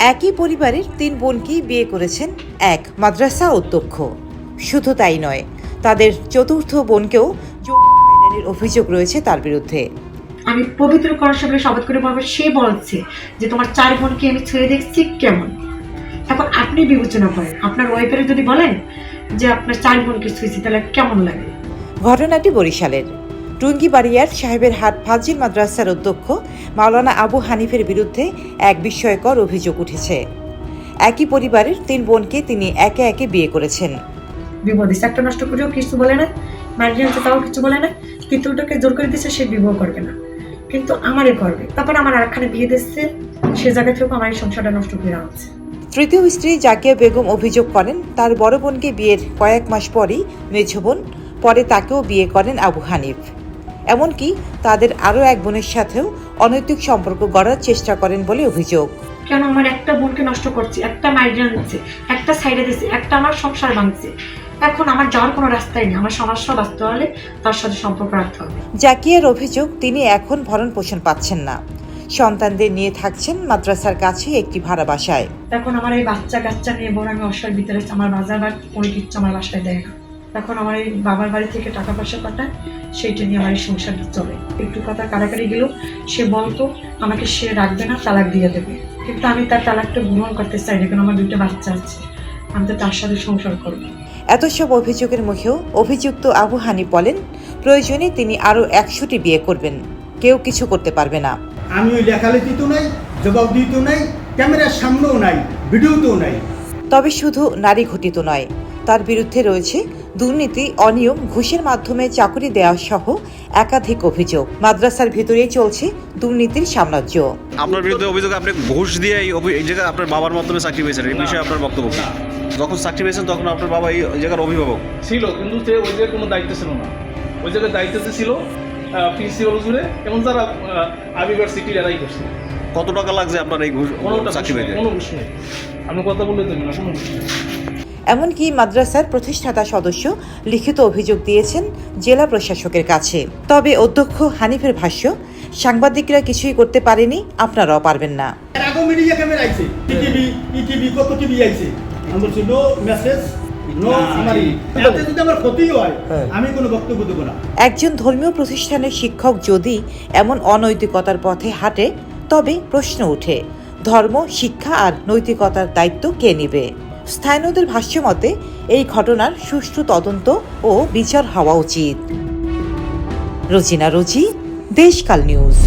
একই পরিবারের 3 বোনকেই বিয়ে করেছেন এক মাদ্রাসা অধ্যক্ষ। শুধু তাই নয়, তাদের চতুর্থ বোনকেও যৌন হয়রানির অভিযোগ রয়েছে তার বিরুদ্ধে। আমি পবিত্র করার সামনে শপথ করে বলবো, সে বলছে যে তোমার 4 বোনকে আমি ছেড়ে দেখছি কেমন। এখন আপনি বিবেচনা করেন, আপনার ওয়াইফের যদি বলেন যে আপনার 4 বোনকে ছুঁয়েছি, তাহলে কেমন লাগে। ঘটনাটি বরিশালের টুঙ্গিবাড়িয়ার সাহেবের হাট ফাজিল মাদ্রাসার অধ্যক্ষ মাওলানা আবু হানিফের বিরুদ্ধে এক বিস্ময়কর অভিযোগ উঠেছে। একই পরিবারের 3 বোনকে তিনি একে একে বিয়ে করেছেন। বিবাহ একটা নষ্ট করেও কিছু বলে না, মার্জিয়ানকে তাও কিছু বলে না, তৃতীয়টাকে জোর করে দিচ্ছে সে বিবাহ করবে না, কিন্তু আমারই করবে। তারপর আমার আরেকখানে বিয়ে দিচ্ছে, সে জায়গা থেকে আমার এই সংসারটা নষ্ট করে হচ্ছে। তৃতীয় স্ত্রী জাকিয়া বেগম অভিযোগ করেন, তার বড় বোনকে বিয়ের কয়েক মাস পরই মেঝ বোন, পরে তাকেও বিয়ে করেন আবু হানিফ। এমনকি তাদের আরও এক বোনের সাথেও অনৈতিক সম্পর্ক গড়ার চেষ্টা করেন বলে অভিযোগ। কেন আমার একটা বোনকে নষ্ট করছে, একটা মাইগ্রেন দিচ্ছে, একটা সাইডে দিচ্ছে, একটা আমার সংসার ভাঙছে। এখন আমার যাওয়ার কোনো রাস্তাই নেই, আমার সমস্যা বাঁচতে হলে তার সাথে সম্পর্ক রাখতে হবে। জাকিয়ার অভিযোগ, তিনি এখন ভরণ পোষণ পাচ্ছেন না, সন্তানদের নিয়ে থাকছেন মাদ্রাসার কাছে একটি ভাড়া বাসায়। এখন আমার এই বাচ্চা কাচ্চা নিয়ে বড় আমি অসহায় ভিতরে, আমার বাজার বা কোনো কিছু আমার বাসায় দেয় না। এখন আমার এই বাবার বাড়ি থেকে টাকা পয়সা পাঠায়, সেইটা নিয়ে আমার এই সংসারটা চলে। একটু কথা কারাকারি গেল, সে বলতো আমাকে সে রাখবে না, তালাক দিয়ে দেবে, কিন্তু আমি তার তালাকটা গ্রহণ করতে চাই না, কারণ আমার 2টা বাচ্চা আছে, আমি তো তার সাথে সংসার করবো। এত সব অভিযোগের মুখেও অভিযুক্ত আবু হানিফ বলেন, প্রয়োজনে তিনি আরও 100টি বিয়ে করবেন, কেউ কিছু করতে পারবে না। আমি ওই লেখালেখিতেও নাই, জবাব দিতেও নাই, ক্যামেরার সামনেও নাই, ভিডিওতেও নাই। তবে শুধু নারী ঘটিত নয়, তার বিরুদ্ধে রয়েছে দুর্নীতি, অনিয়ম, ঘুষের মাধ্যমে চাকরি দেওয়া সহ একাধিক অভিযোগ। মাদ্রাসার ভিতরেই চলছে দুর্নীতির সাম্রাজ্য। আপনার বিরুদ্ধে অভিযোগ, আপনি ঘুষ দিয়ে এই জায়গায় আপনার বাবার মাধ্যমে চাকরি পেয়েছেন, এই বিষয়ে আপনার বক্তব্য কি? যখন চাকরি পেয়েছেন তখন আপনার বাবা এই জায়গার অভিভাবক ছিল, কিন্তু সে ওই জায়গায় কোনো দায়িত্ব ছিল না। ওই জায়গায় দায়িত্ব ছিল প্রিন্সিপাল হুজুরে এবং যারা আবিবার সিটির এরাই করছে। কত টাকা লাগছে আপনার এই ঘুষ চাকরি পেতে? কোনো ঘুষ নেই, আমি কথা বলে দেবেন না, কোনো ঘুষ নেই। এমনকি মাদ্রাসার প্রতিষ্ঠাতা সদস্য লিখিত অভিযোগ দিয়েছেন জেলা প্রশাসকের কাছে। তবে অধ্যক্ষ হানিফের ভাষ্য, সাংবাদিকরা কিছুই করতে পারেনি, আপনারাও পারবেন না। এর আগেও মিডিয়া ক্যামেরা আইছে, টিভি কত টিভি আইছে, আমি বলছি নো মেসেজ, নো সামারি। এতে যদি আমার ক্ষতি হয় আমি কোনো বক্তব্য দেব না। একজন ধর্মীয় প্রতিষ্ঠানের শিক্ষক যদি এমন অনৈতিকতার পথে হাঁটে, তবে প্রশ্ন ওঠে, ধর্ম, শিক্ষা আর নৈতিকতার দায়িত্ব কে নেবে? স্থানীয়দের ভাষ্যমতে এই ঘটনার সুষ্ঠু তদন্ত ও বিচার হওয়া উচিত। রোজিনা রোজি, দেশকাল নিউজ।